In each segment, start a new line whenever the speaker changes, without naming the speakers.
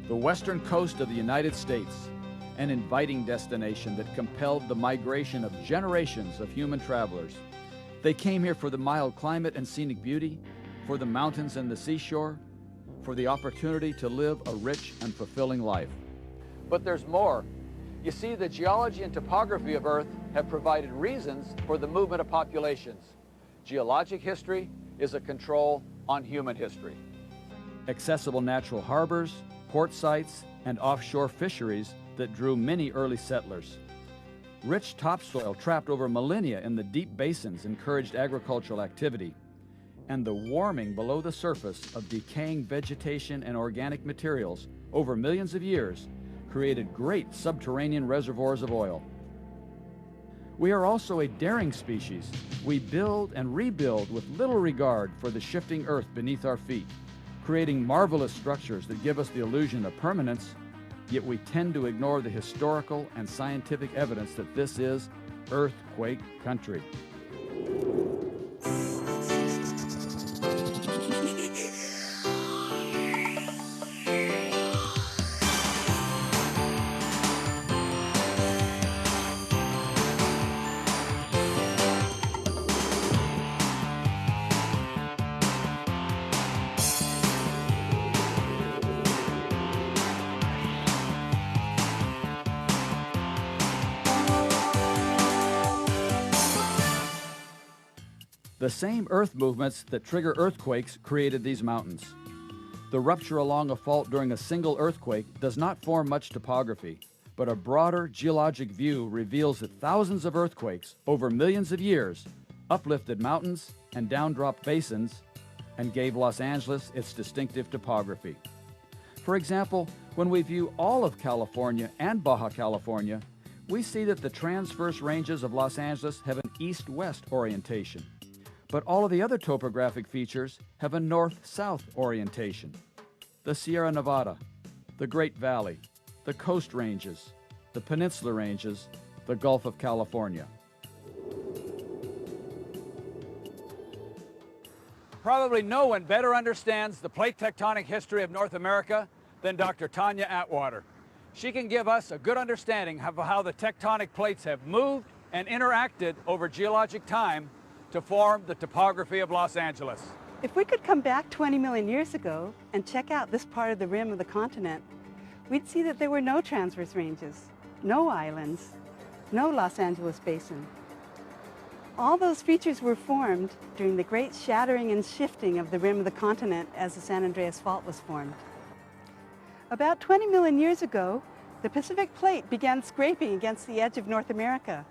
the western coast of the United States, an inviting destination that compelled the migration of generations of human travelers. They came here for the mild climate and scenic beauty, for the mountains and the seashore, for the opportunity to live a rich and fulfilling life. But there's more. You see, the geology and topography of Earth have provided reasons for the movement of populations. Geologic history is a control on human history. Accessible natural harbors, port sites, and offshore fisheries that drew many early settlers. Rich topsoil trapped over millennia in the deep basins encouraged agricultural activity, and the warming below the surface of decaying vegetation and organic materials over millions of years created great subterranean reservoirs of oil. We are also a daring species. We build and rebuild with little regard for the shifting earth beneath our feet, creating marvelous structures that give us the illusion of permanence, yet we tend to ignore the historical and scientific evidence that this is earthquake country. The same earth movements that trigger earthquakes created these mountains. The rupture along a fault during a single earthquake does not form much topography, but a broader geologic view reveals that thousands of earthquakes over millions of years uplifted mountains and downdropped basins and gave Los Angeles its distinctive topography. For example, when we view all of California and Baja California, we see that the transverse ranges of Los Angeles have an east-west orientation, but all of the other topographic features have a north-south orientation. The Sierra Nevada, the Great Valley, the Coast Ranges, the Peninsula Ranges, the Gulf of California. Probably no one better understands the plate tectonic history of North America than Dr. Tanya Atwater. She can give us a good understanding of how the tectonic plates have moved and interacted over geologic time to form the topography of Los Angeles.
If we could come back 20 million years ago and check out this part of the rim of the continent, we'd see that there were no transverse ranges, no islands, no Los Angeles basin. All those features were formed during the great shattering and shifting of the rim of the continent as the San Andreas Fault was formed. About 20 million years ago, the Pacific Plate began scraping against the edge of North America.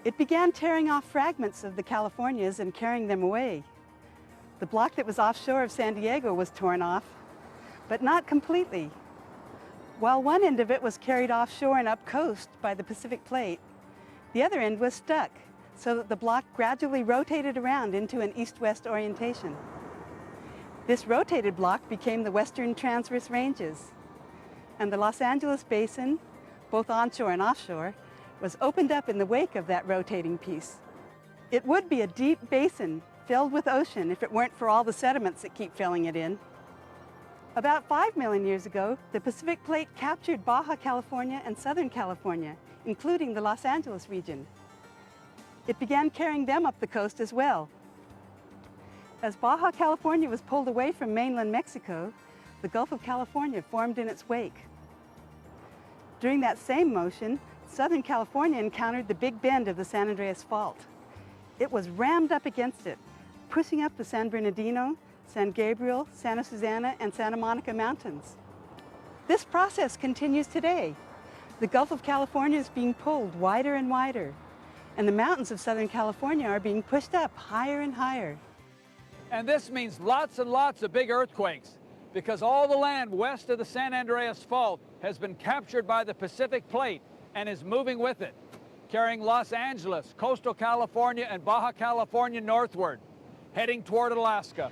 It began tearing off fragments of the Californias and carrying them away. The block that was offshore of San Diego was torn off, but not completely. While one end of it was carried offshore and up coast by the Pacific Plate, the other end was stuck, so that the block gradually rotated around into an east-west orientation. This rotated block became the Western Transverse Ranges, and the Los Angeles Basin, both onshore and offshore, was opened up in the wake of that rotating piece. It would be a deep basin filled with ocean if it weren't for all the sediments that keep filling it in. About 5 million years ago, the Pacific Plate captured Baja California and Southern California, including the Los Angeles region. It began carrying them up the coast as well. As Baja California was pulled away from mainland Mexico, the Gulf of California formed in its wake. During that same motion, Southern California encountered the big bend of the San Andreas Fault. It was rammed up against it, pushing up the San Bernardino, San Gabriel, Santa Susana, and Santa Monica mountains. This process continues today. The Gulf of California is being pulled wider and wider, and the mountains of Southern California are being pushed up higher and higher.
And this means lots and lots of big earthquakes, because all the land west of the San Andreas Fault has been captured by the Pacific Plate and is moving with it, carrying Los Angeles, coastal California, and Baja California northward, heading toward Alaska.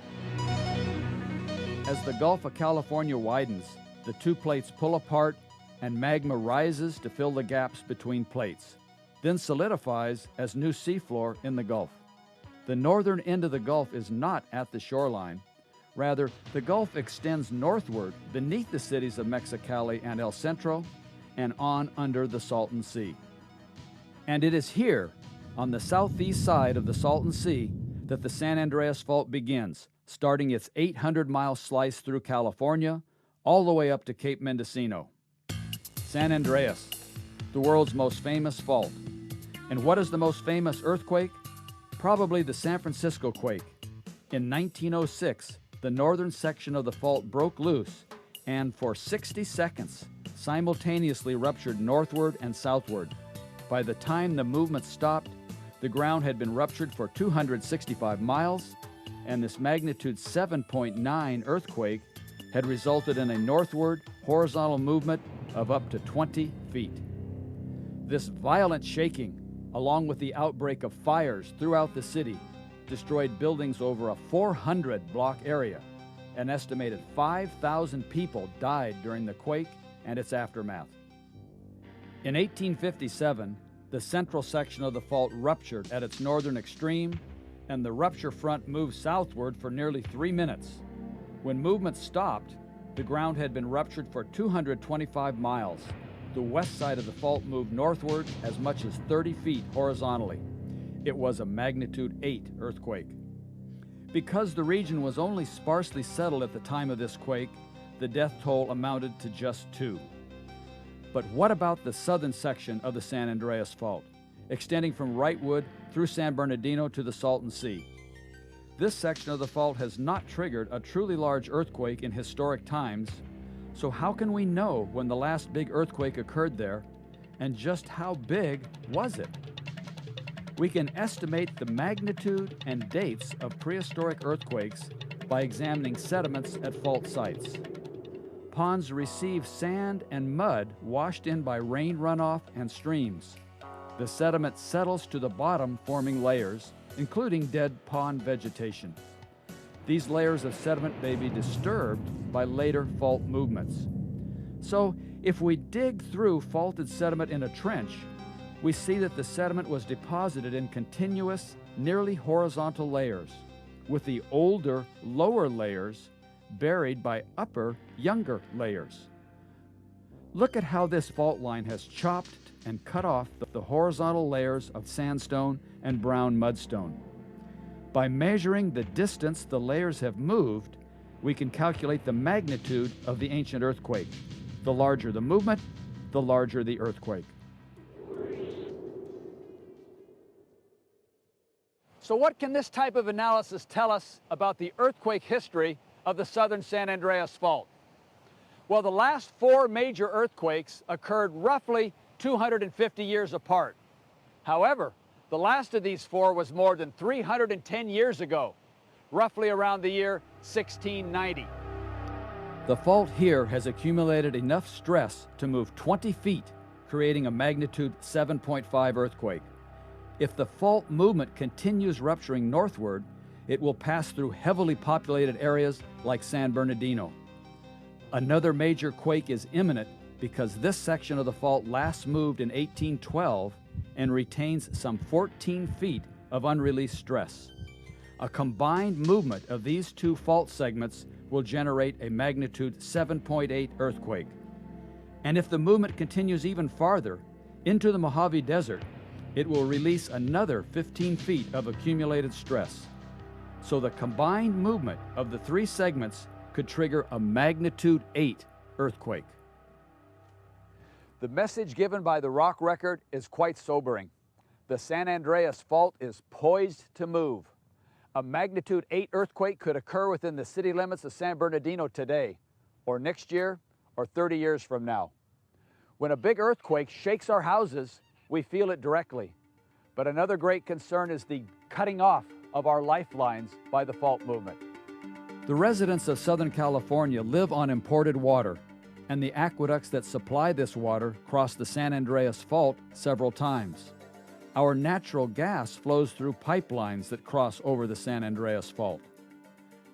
As the Gulf of California widens, the two plates pull apart and magma rises to fill the gaps between plates, then solidifies as new seafloor in the Gulf. The northern end of the Gulf is not at the shoreline. Rather, the Gulf extends northward beneath the cities of Mexicali and El Centro and on under the Salton Sea. And it is here, on the southeast side of the Salton Sea, that the San Andreas Fault begins, starting its 800-mile slice through California, all the way up to Cape Mendocino. San Andreas, the world's most famous fault. And what is the most famous earthquake? Probably the San Francisco quake. In 1906, the northern section of the fault broke loose and for 60 seconds simultaneously ruptured northward and southward. By the time the movement stopped, the ground had been ruptured for 265 miles, and this magnitude 7.9 earthquake had resulted in a northward horizontal movement of up to 20 feet. This violent shaking, along with the outbreak of fires throughout the city, destroyed buildings over a 400-block area. An estimated 5,000 people died during the quake and its aftermath. In 1857, the central section of the fault ruptured at its northern extreme, and the rupture front moved southward for nearly 3 minutes. When movement stopped, the ground had been ruptured for 225 miles. The west side of the fault moved northward as much as 30 feet horizontally. It was a magnitude 8 earthquake. Because the region was only sparsely settled at the time of this quake, the death toll amounted to just 2. But what about the southern section of the San Andreas Fault, extending from Wrightwood through San Bernardino to the Salton Sea? This section of the fault has not triggered a truly large earthquake in historic times, so how can we know when the last big earthquake occurred there, and just how big was it? We can estimate the magnitude and dates of prehistoric earthquakes by examining sediments at fault sites. Ponds receive sand and mud washed in by rain runoff and streams. The sediment settles to the bottom, forming layers, including dead pond vegetation. These layers of sediment may be disturbed by later fault movements. So, if we dig through faulted sediment in a trench, we see that the sediment was deposited in continuous, nearly horizontal layers, with the older, lower layers buried by upper, younger layers. Look at how this fault line has chopped and cut off the horizontal layers of sandstone and brown mudstone. By measuring the distance the layers have moved, we can calculate the magnitude of the ancient earthquake. The larger the movement, the larger the earthquake. So what can this type of analysis tell us about the earthquake history of the southern San Andreas Fault? Well, the last 4 major earthquakes occurred roughly 250 years apart. However, the last of these 4 was more than 310 years ago, roughly around the year 1690. The fault here has accumulated enough stress to move 20 feet, creating a magnitude 7.5 earthquake. If the fault movement continues rupturing northward, it will pass through heavily populated areas like San Bernardino. Another major quake is imminent because this section of the fault last moved in 1812 and retains some 14 feet of unreleased stress. A combined movement of these 2 fault segments will generate a magnitude 7.8 earthquake. And if the movement continues even farther, into the Mojave Desert, it will release another 15 feet of accumulated stress. So the combined movement of the 3 segments could trigger a magnitude 8 earthquake. The message given by the rock record is quite sobering. The San Andreas Fault is poised to move. A magnitude 8 earthquake could occur within the city limits of San Bernardino today, or next year, or 30 years from now. When a big earthquake shakes our houses, we feel it directly. But another great concern is the cutting off of our lifelines by the fault movement. The residents of Southern California live on imported water, and the aqueducts that supply this water cross the San Andreas Fault several times. Our natural gas flows through pipelines that cross over the San Andreas Fault.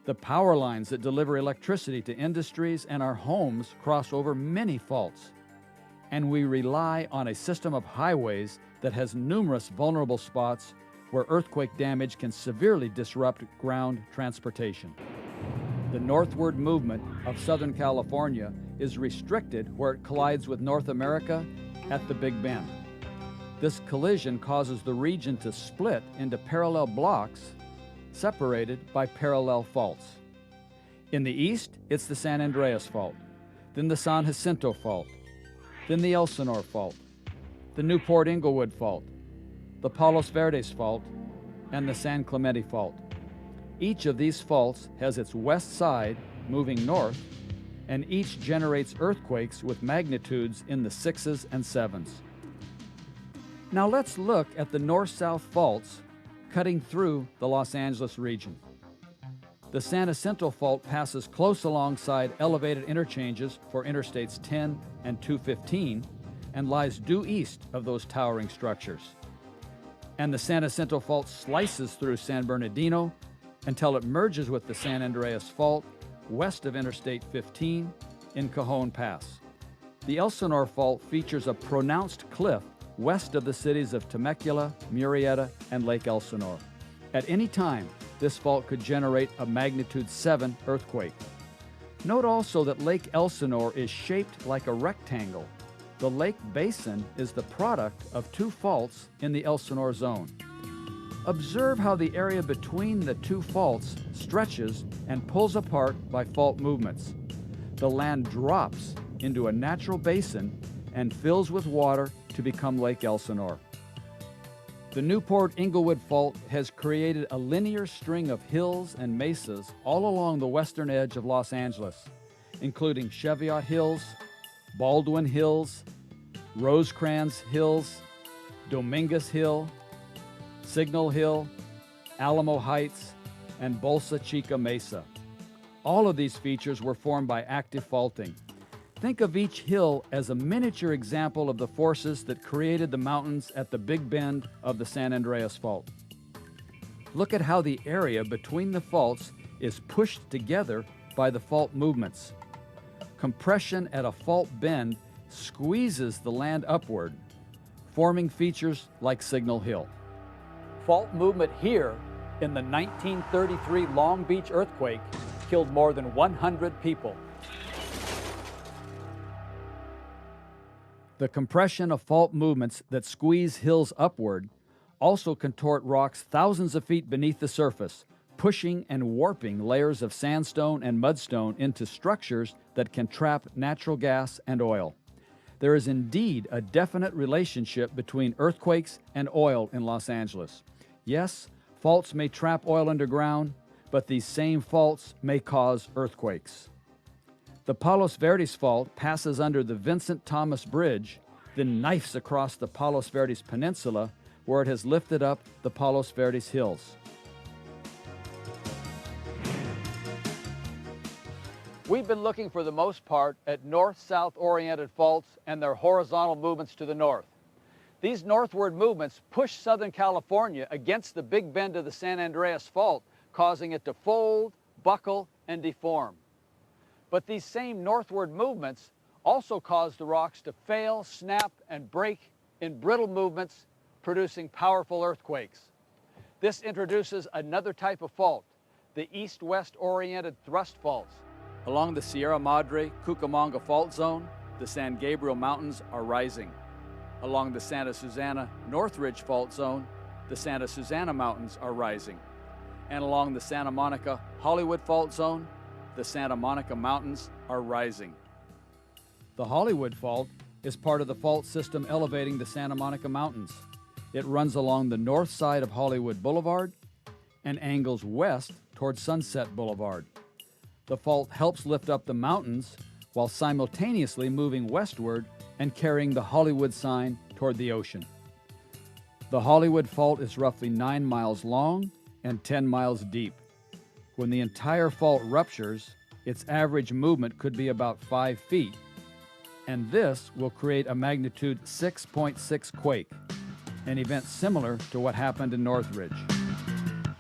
The power lines that deliver electricity to industries and our homes cross over many faults. And we rely on a system of highways that has numerous vulnerable spots where earthquake damage can severely disrupt ground transportation. The northward movement of Southern California is restricted where it collides with North America at the Big Bend. This collision causes the region to split into parallel blocks separated by parallel faults. In the east, it's the San Andreas Fault, then the San Jacinto Fault, then the Elsinore Fault, the Newport-Inglewood Fault, the Palos Verdes Fault, and the San Clemente Fault. Each of these faults has its west side moving north, and each generates earthquakes with magnitudes in the 6s and 7s. Now let's look at the north-south faults cutting through the Los Angeles region. The San Jacinto Fault passes close alongside elevated interchanges for Interstates 10 and 215 and lies due east of those towering structures. And the San Jacinto Fault slices through San Bernardino until it merges with the San Andreas Fault west of Interstate 15 in Cajon Pass. The Elsinore Fault features a pronounced cliff west of the cities of Temecula, Murrieta, and Lake Elsinore. At any time, this fault could generate a magnitude 7 earthquake. Note also that Lake Elsinore is shaped like a rectangle. The lake basin is the product of two faults in the Elsinore zone. Observe how the area between the two faults stretches and pulls apart by fault movements. The land drops into a natural basin and fills with water to become Lake Elsinore. The Newport-Inglewood Fault has created a linear string of hills and mesas all along the western edge of Los Angeles, including Cheviot Hills, Baldwin Hills, Rosecrans Hills, Dominguez Hill, Signal Hill, Alamo Heights, and Bolsa Chica Mesa. All of these features were formed by active faulting. Think of each hill as a miniature example of the forces that created the mountains at the Big Bend of the San Andreas Fault. Look at how the area between the faults is pushed together by the fault movements. Compression at a fault bend squeezes the land upward, forming features like Signal Hill. Fault movement here in the 1933 Long Beach earthquake killed more than 100 people. The compression of fault movements that squeeze hills upward also contort rocks thousands of feet beneath the surface, pushing and warping layers of sandstone and mudstone into structures that can trap natural gas and oil. There is indeed a definite relationship between earthquakes and oil in Los Angeles. Yes, faults may trap oil underground, but these same faults may cause earthquakes. The Palos Verdes Fault passes under the Vincent Thomas Bridge, then knifes across the Palos Verdes Peninsula, where it has lifted up the Palos Verdes Hills. We've been looking for the most part at north-south oriented faults and their horizontal movements to the north. These northward movements push Southern California against the Big Bend of the San Andreas Fault, causing it to fold, buckle, and deform. But these same northward movements also cause the rocks to fail, snap, and break in brittle movements, producing powerful earthquakes. This introduces another type of fault, the east-west oriented thrust faults. Along the Sierra Madre-Cucamonga Fault Zone, the San Gabriel Mountains are rising. Along the Santa Susana Northridge Fault Zone, the Santa Susana Mountains are rising. And along the Santa Monica Hollywood Fault Zone, the Santa Monica Mountains are rising. The Hollywood Fault is part of the fault system elevating the Santa Monica Mountains. It runs along the north side of Hollywood Boulevard and angles west towards Sunset Boulevard. The fault helps lift up the mountains while simultaneously moving westward and carrying the Hollywood sign toward the ocean. The Hollywood Fault is roughly 9 miles long and 10 miles deep. When the entire fault ruptures, its average movement could be about 5 feet, and this will create a magnitude 6.6 quake, an event similar to what happened in Northridge.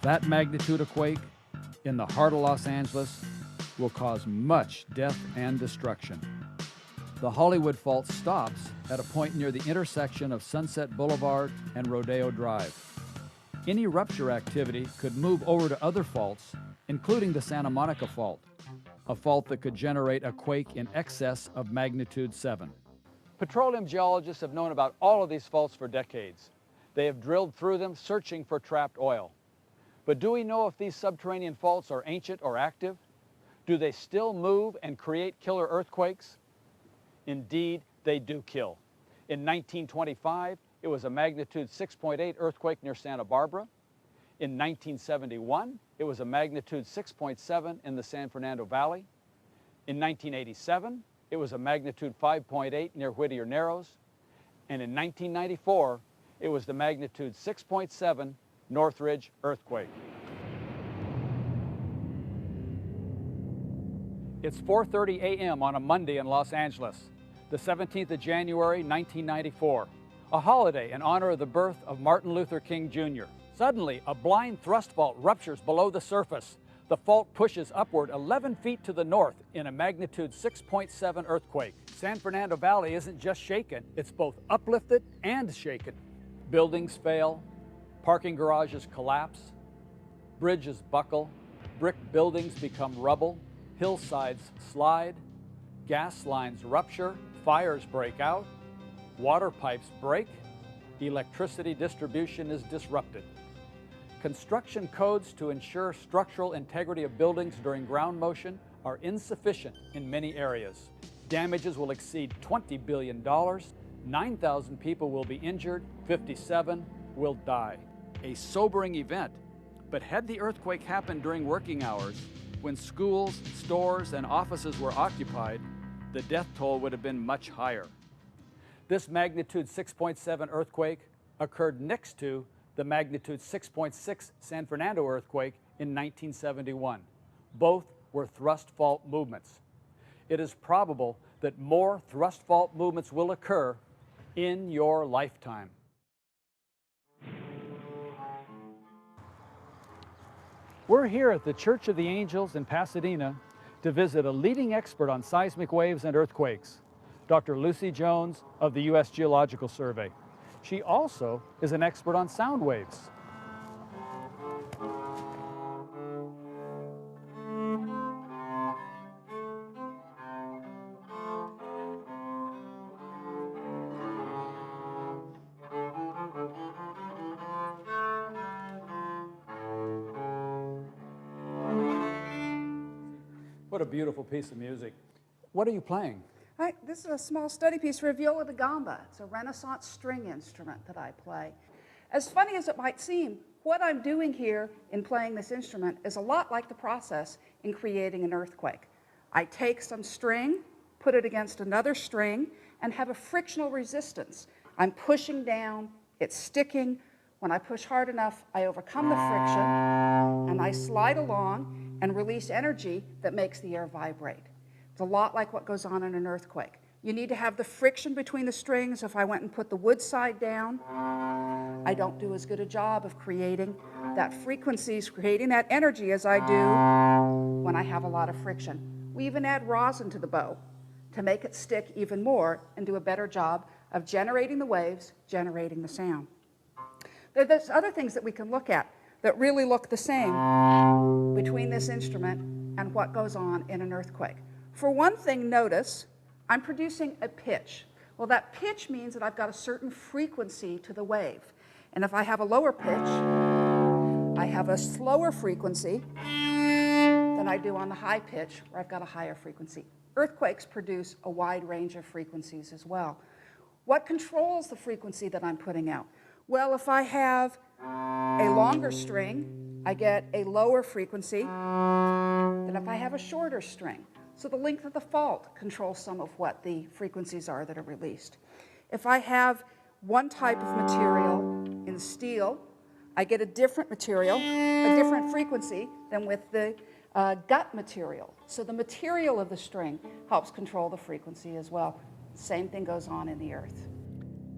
That magnitude of quake in the heart of Los Angeles will cause much death and destruction. The Hollywood Fault stops at a point near the intersection of Sunset Boulevard and Rodeo Drive. Any rupture activity could move over to other faults, including the Santa Monica Fault. a fault that could generate a quake in excess of magnitude 7. Petroleum geologists have known about all of these faults for decades. They have drilled through them searching for trapped oil. But do we know if these subterranean faults are ancient or active? Do they still move and create killer earthquakes? Indeed, they do kill. In 1925, it was a magnitude 6.8 earthquake near Santa Barbara. In 1971, it was a magnitude 6.7 in the San Fernando Valley. In 1987, it was a magnitude 5.8 near Whittier Narrows. And in 1994, it was the magnitude 6.7 Northridge earthquake. It's 4:30 a.m. on a Monday in Los Angeles, the 17th of January, 1994, a holiday in honor of the birth of Martin Luther King Jr. Suddenly, a blind thrust fault ruptures below the surface. The fault pushes upward 11 feet to the north in a magnitude 6.7 earthquake. San Fernando Valley isn't just shaken, it's both uplifted and shaken. Buildings fail, parking garages collapse, bridges buckle, brick buildings become rubble, hillsides slide, gas lines rupture, fires break out, water pipes break, electricity distribution is disrupted. Construction codes to ensure structural integrity of buildings during ground motion are insufficient in many areas. Damages will exceed $20 billion, 9,000 people will be injured, 57 will die. A sobering event, but had the earthquake happened during working hours, when schools, stores, and offices were occupied, the death toll would have been much higher. This magnitude 6.7 earthquake occurred next to the magnitude 6.6 San Fernando earthquake in 1971. Both were thrust fault movements. It is probable that more thrust fault movements will occur in your lifetime. We're here at the Church of the Angels in Pasadena to visit a leading expert on seismic waves and earthquakes, Dr. Lucy Jones of the U.S. Geological Survey. She also is an expert on sound waves. What a beautiful piece of music. What are you playing?
This is a small study piece for viola da gamba. It's a Renaissance string instrument that I play. As funny as it might seem, what I'm doing here in playing this instrument is a lot like the process in creating an earthquake. I take some string, put it against another string, and have a frictional resistance. I'm pushing down, it's sticking. When I push hard enough, I overcome the friction, and I slide along and release energy that makes the air vibrate. It's a lot like what goes on in an earthquake. You need to have the friction between the strings. If I went and put the wood side down, I don't do as good a job of creating that frequencies, creating that energy as I do when I have a lot of friction. We even add rosin to the bow to make it stick even more and do a better job of generating the waves, generating the sound. There's other things that we can look at that really look the same between this instrument and what goes on in an earthquake. For one thing, notice I'm producing a pitch. Well, that pitch means that I've got a certain frequency to the wave. And if I have a lower pitch, I have a slower frequency than I do on the high pitch, where I've got a higher frequency. Earthquakes produce a wide range of frequencies as well. What controls the frequency that I'm putting out? Well, if I have a longer string, I get a lower frequency than if I have a shorter string. So the length of the fault controls some of what the frequencies are that are released. If I have one type of material in steel, I get a different material, a different frequency than with the gut material. So the material of the string helps control the frequency as well. Same thing goes on in the earth.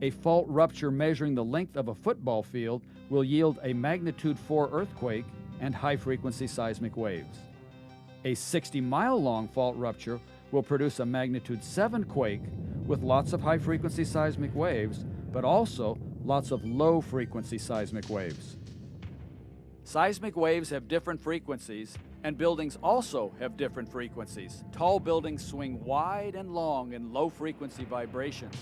A fault rupture measuring the length of a football field will yield a magnitude 4 earthquake and high-frequency seismic waves. A 60-mile-long fault rupture will produce a magnitude 7 quake with lots of high-frequency seismic waves, but also lots of low-frequency seismic waves. Seismic waves have different frequencies, And buildings also have different frequencies. Tall buildings swing wide and long in low-frequency vibrations.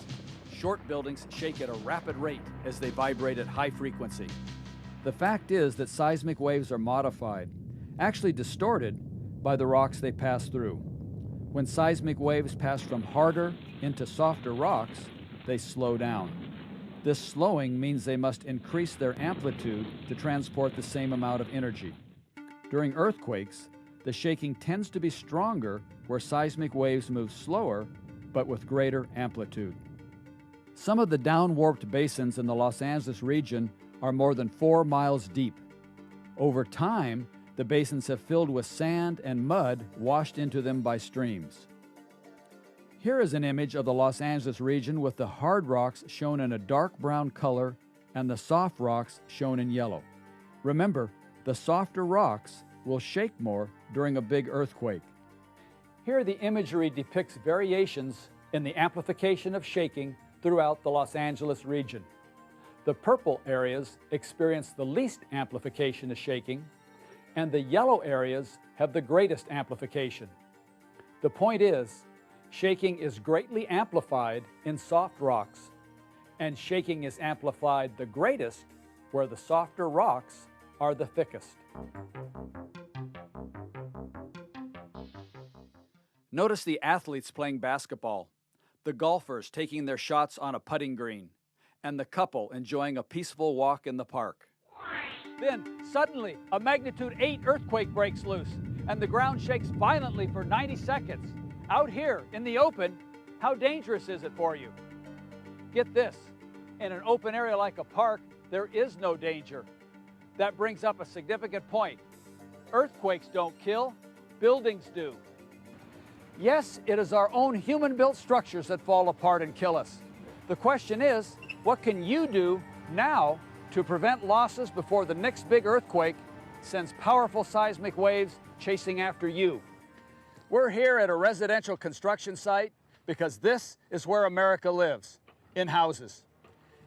Short buildings shake at a rapid rate as they vibrate at high frequency. The fact is that seismic waves are modified, actually distorted, by the rocks they pass through. When seismic waves pass from harder into softer rocks, they slow down. This slowing means they must increase their amplitude to transport the same amount of energy. During earthquakes, the shaking tends to be stronger where seismic waves move slower, but with greater amplitude. Some of the down-warped basins in the Los Angeles region are more than 4 miles deep. Over time, the basins have filled with sand and mud washed into them by streams. Here is an image of the Los Angeles region with the hard rocks shown in a dark brown color and the soft rocks shown in yellow. Remember, the softer rocks will shake more during a big earthquake. Here the imagery depicts variations in the amplification of shaking throughout the Los Angeles region. The purple areas experience the least amplification of shaking, and the yellow areas have the greatest amplification. The point is, shaking is greatly amplified in soft rocks, and shaking is amplified the greatest where the softer rocks are the thickest. Notice the athletes playing basketball, the golfers taking their shots on a putting green, and the couple enjoying a peaceful walk in the park. Then, suddenly, a magnitude 8 earthquake breaks loose, and the ground shakes violently for 90 seconds. Out here, in the open, how dangerous is it for you? Get this, in an open area like a park, there is no danger. That brings up a significant point. Earthquakes don't kill, buildings do. Yes, it is our own human-built structures that fall apart and kill us. The question is, what can you do now to prevent losses before the next big earthquake sends powerful seismic waves chasing after you? We're here at a residential construction site because this is where America lives, in houses.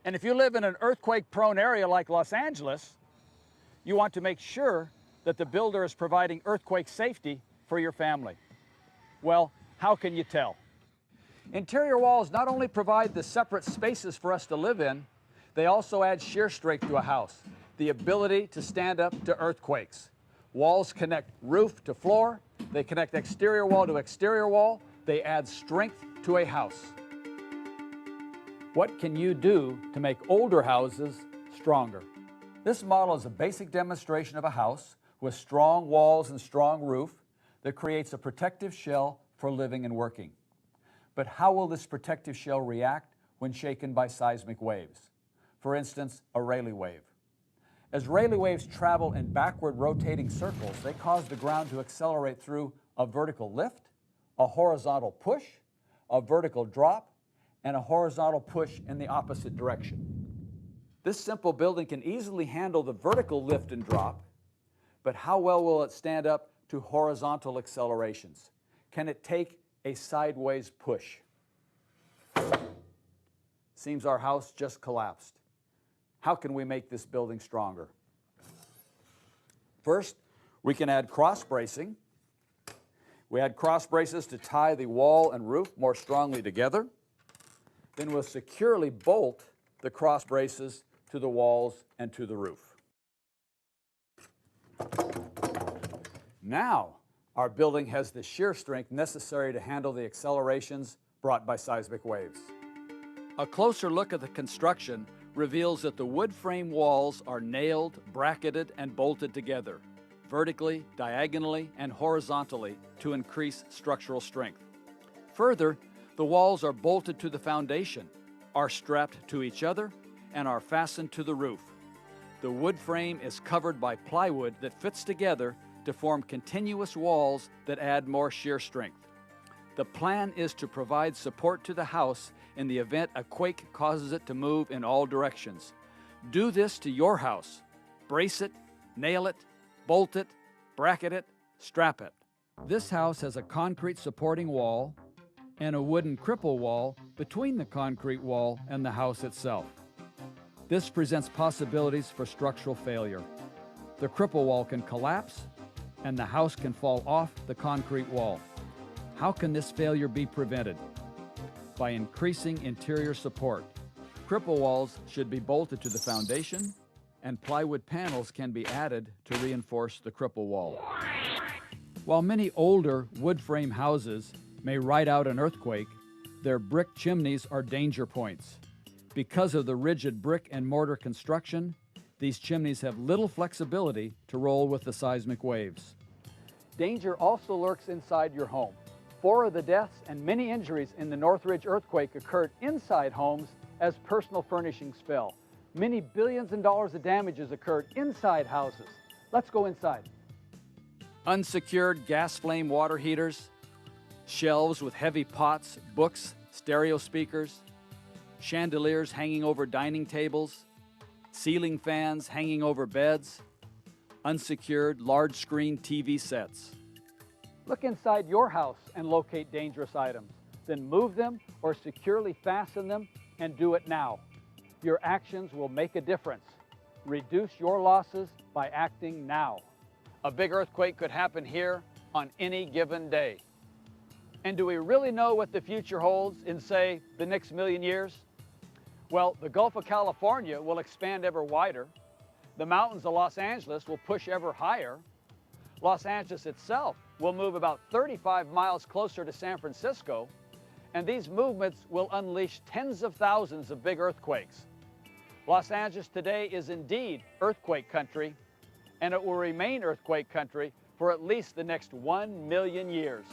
And if you live in an earthquake-prone area like Los Angeles, you want to make sure that the builder is providing earthquake safety for your family. Well, how can you tell? Interior walls not only provide the separate spaces for us to live in, they also add shear strength to a house, the ability to stand up to earthquakes. Walls connect roof to floor, they connect exterior wall to exterior wall, they add strength to a house. What can you do to make older houses stronger? This model is a basic demonstration of a house with strong walls and strong roof that creates a protective shell for living and working. But how will this protective shell react when shaken by seismic waves? For instance, a Rayleigh wave. As Rayleigh waves travel in backward rotating circles, they cause the ground to accelerate through a vertical lift, a horizontal push, a vertical drop, and a horizontal push in the opposite direction. This simple building can easily handle the vertical lift and drop, but how well will it stand up to horizontal accelerations? Can it take a sideways push? Seems our house just collapsed. How can we make this building stronger? First, we can add cross bracing. We add cross braces to tie the wall and roof more strongly together. Then we'll securely bolt the cross braces to the walls and to the roof. Now, our building has the shear strength necessary to handle the accelerations brought by seismic waves. A closer look at the construction reveals that the wood frame walls are nailed, bracketed, and bolted together, vertically, diagonally, and horizontally to increase structural strength. Further, the walls are bolted to the foundation, are strapped to each other, and are fastened to the roof. The wood frame is covered by plywood that fits together to form continuous walls that add more shear strength. The plan is to provide support to the house in the event a quake causes it to move in all directions. Do this to your house. Brace it, nail it, bolt it, bracket it, strap it. This house has a concrete supporting wall and a wooden cripple wall between the concrete wall and the house itself. This presents possibilities for structural failure. The cripple wall can collapse, and the house can fall off the concrete wall. How can this failure be prevented? By increasing interior support. Cripple walls should be bolted to the foundation, and plywood panels can be added to reinforce the cripple wall. While many older wood frame houses may ride out an earthquake, their brick chimneys are danger points. Because of the rigid brick and mortar construction, these chimneys have little flexibility to roll with the seismic waves. Danger also lurks inside your home. 4 of the deaths and many injuries in the Northridge earthquake occurred inside homes as personal furnishings fell. Many billions in dollars of damages occurred inside houses. Let's go inside. Unsecured gas flame water heaters, shelves with heavy pots, books, stereo speakers, chandeliers hanging over dining tables, ceiling fans hanging over beds, unsecured large screen TV sets. Look inside your house and locate dangerous items. Then move them or securely fasten them, and do it now. Your actions will make a difference. Reduce your losses by acting now. A big earthquake could happen here on any given day. And do we really know what the future holds in, say, the next million years? Well, the Gulf of California will expand ever wider. The mountains of Los Angeles will push ever higher. Los Angeles itself will move about 35 miles closer to San Francisco, and these movements will unleash tens of thousands of big earthquakes. Los Angeles today is indeed earthquake country, and it will remain earthquake country for at least the next 1 million years.